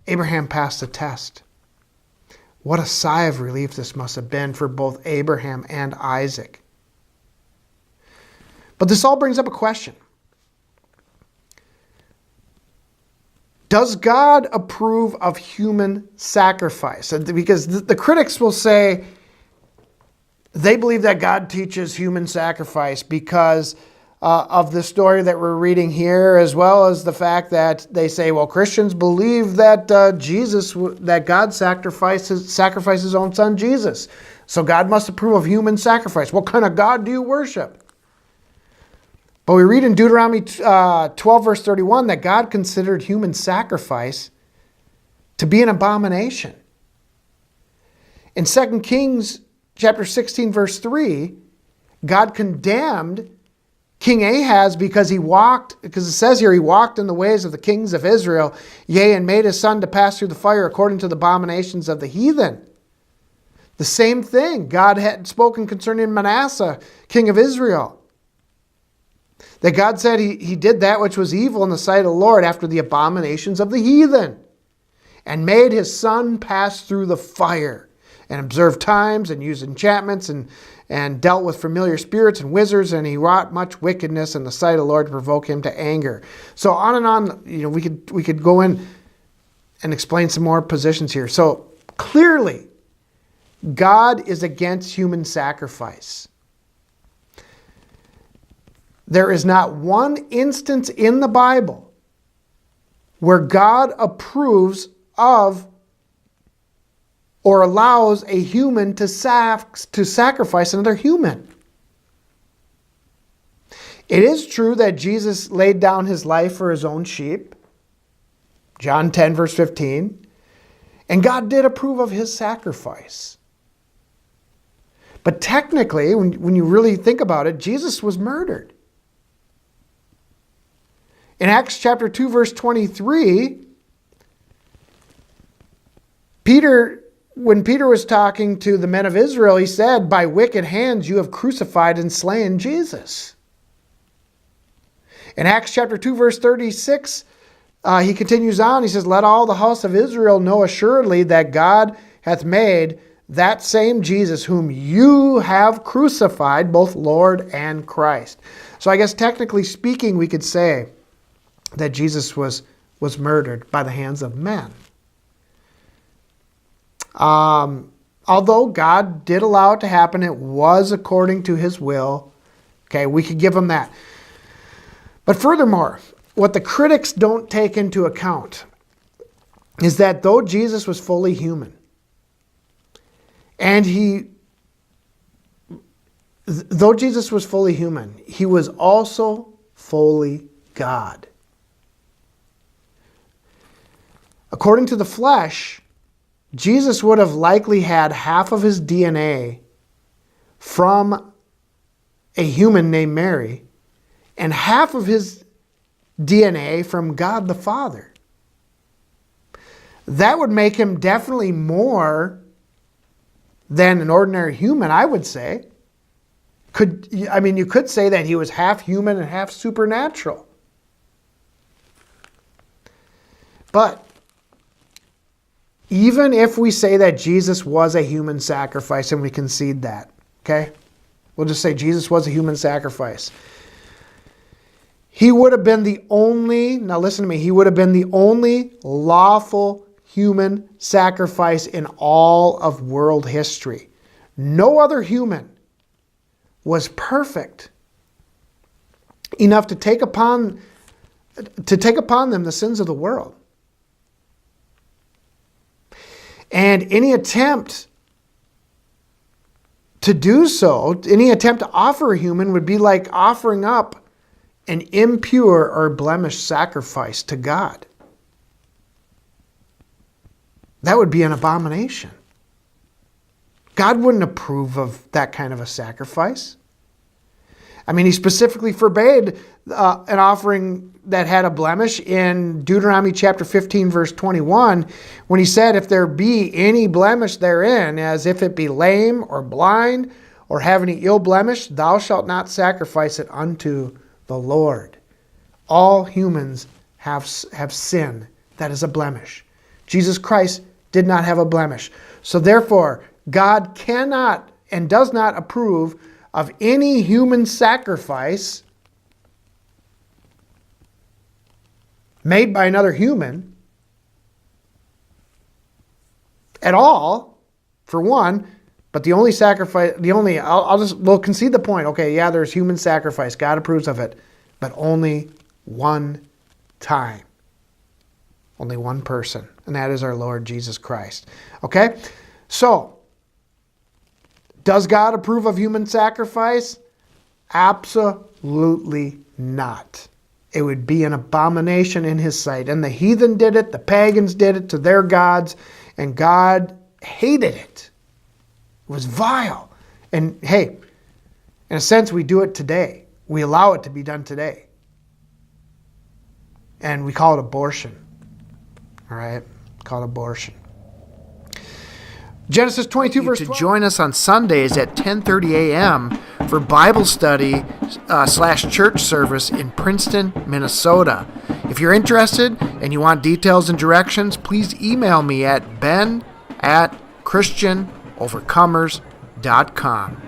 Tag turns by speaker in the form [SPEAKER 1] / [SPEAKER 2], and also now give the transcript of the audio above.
[SPEAKER 1] Abraham passed the test. What a sigh of relief this must have been for both Abraham and Isaac. But this all brings up a question. Does God approve of human sacrifice? Because the critics will say they believe that God teaches human sacrifice because of the story that we're reading here, as well as the fact that they say, well, Christians believe that that God sacrificed his own son Jesus. So God must approve of human sacrifice. What kind of God do you worship? But we read in Deuteronomy 12 verse 31 that God considered human sacrifice to be an abomination. In 2 Kings chapter 16 verse 3, God condemned King Ahaz because it says here he walked in the ways of the kings of Israel, yea, and made his son to pass through the fire according to the abominations of the heathen. The same thing God had spoken concerning Manasseh, king of Israel. That God said he did that which was evil in the sight of the Lord after the abominations of the heathen, and made his son pass through the fire, and observed times, and used enchantments, and dealt with familiar spirits and wizards, and he wrought much wickedness in the sight of the Lord to provoke him to anger. So on and on, we could go in and explain some more positions here. So clearly, God is against human sacrifice. There is not one instance in the Bible where God approves of or allows a human to sacrifice another human. It is true that Jesus laid down his life for his own sheep. John 10 verse 15. And God did approve of his sacrifice. But technically, when you really think about it, Jesus was murdered. In Acts chapter 2 verse 23, when Peter was talking to the men of Israel, he said, by wicked hands you have crucified and slain Jesus. In Acts chapter 2 verse 36, he continues on. He says, let all the house of Israel know assuredly that God hath made that same Jesus whom you have crucified, both Lord and Christ. So I guess technically speaking, we could say that Jesus was murdered by the hands of men. Although God did allow it to happen, it was according to his will. Okay, we could give him that. But furthermore, what the critics don't take into account is that though Jesus was fully human, though Jesus was fully human, he was also fully God. According to the flesh, Jesus would have likely had half of his DNA from a human named Mary and half of his DNA from God the Father. That would make him definitely more than an ordinary human, I would say. You could say that he was half human and half supernatural. But even if we say that Jesus was a human sacrifice, and we concede that, okay? We'll just say Jesus was a human sacrifice. He would have been the only, now listen to me, he would have been the only lawful human sacrifice in all of world history. No other human was perfect enough to take upon them the sins of the world. And any attempt to do so, any attempt to offer a human would be like offering up an impure or blemished sacrifice to God. That would be an abomination. God wouldn't approve of that kind of a sacrifice. He specifically forbade an offering that had a blemish in Deuteronomy chapter 15, verse 21, when he said, if there be any blemish therein, as if it be lame or blind or have any ill blemish, thou shalt not sacrifice it unto the Lord. All humans have sin that is a blemish. Jesus Christ did not have a blemish. So therefore, God cannot and does not approve of any human sacrifice made by another human at all, for one. But the only sacrifice, we'll concede the point. Okay, yeah, there's human sacrifice. God approves of it. But only one time. Only one person. And that is our Lord Jesus Christ. Okay? So, does God approve of human sacrifice? Absolutely not. It would be an abomination in his sight. And the heathen did it, the pagans did it to their gods, and God hated it. It was vile. And hey, in a sense, we do it today. We allow it to be done today. And we call it abortion. All right? Call it abortion. Genesis 22, verse 12. To join us on Sundays at 10:30 a.m. for Bible study / church service in Princeton, Minnesota. If you're interested and you want details and directions, please email me at ben@christianovercomers.com.